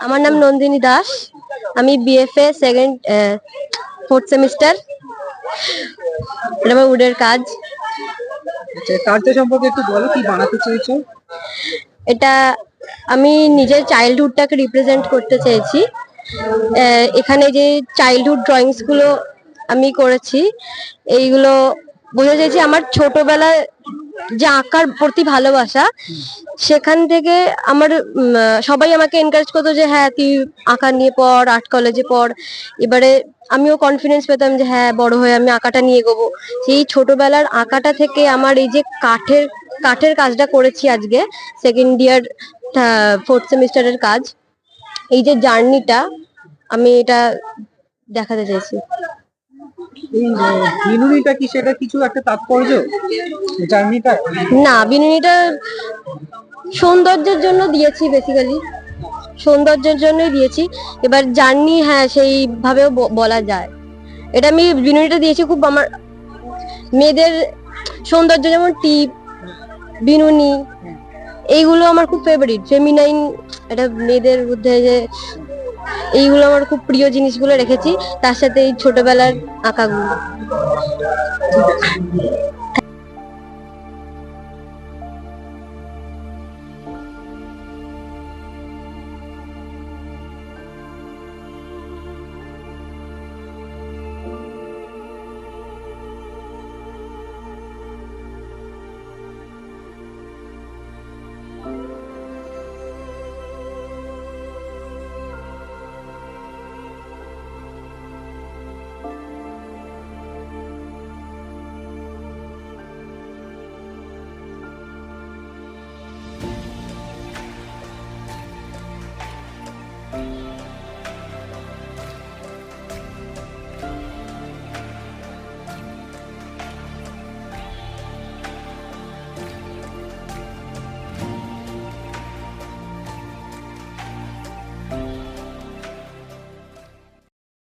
আমার নাম নন্দিনী দাস। আমি বিএফএ ফোর্থ সেমিস্টার। এটা আমার উডের কাজ। আচ্ছা, কাজটা সম্পর্কে একটু বলো, কি বানাতে চেয়েছো? এটা আমি নিজের চাইল্ডহুডটাকে রিপ্রেজেন্ট করতে চেয়েছি। এখানে যে চাইল্ডহুড ড্রয়িংস গুলো আমি করেছি, এইগুলো বোঝা যাচ্ছে আমার ছোটবেলায় যে আঁকার প্রতি ভালোবাসা, সেখান থেকে আমার সবাই আমাকে এনকারেজ করতো যে হ্যাঁ তুই আঁকা নিয়ে পড়, আর্ট কলেজে পড়। এবারে আমিও কনফিডেন্স পেতাম যে হ্যাঁ বড় হয়ে আমি আঁকাটা নিয়ে এগোবো। সেই ছোটবেলার আঁকাটা থেকে আমার এই যে কাঠের কাঠের কাজটা করেছি আজকে, সেকেন্ড ইয়ার ফোর্থ সেমিস্টারের কাজ, এই যে জার্নিটা আমি এটা দেখাতে চাইছি। এই বিনুনিটা কি, সেটা কিছু একটা তাৎপর্য জার্নিটা? না, বিনুনিটা সৌন্দর্যের জন্য দিয়েছি, বেসিক্যালি সৌন্দর্যের জন্যই দিয়েছি। এবার জার্নি হ্যাঁ সেইভাবেও বলা যায়। এটা আমি বিনুনিটা দিয়েছি খুব আমার মেয়েদের সৌন্দর্য, যেমন টিপ, বিনুনি, এইগুলো আমার খুব ফেভারিট, ফেমিনাইন। এটা মেয়েদের মধ্যে যে এইগুলো আমার খুব প্রিয় জিনিসগুলো রেখেছি, তার সাথে এই ছোটবেলার আঁকাগুলো।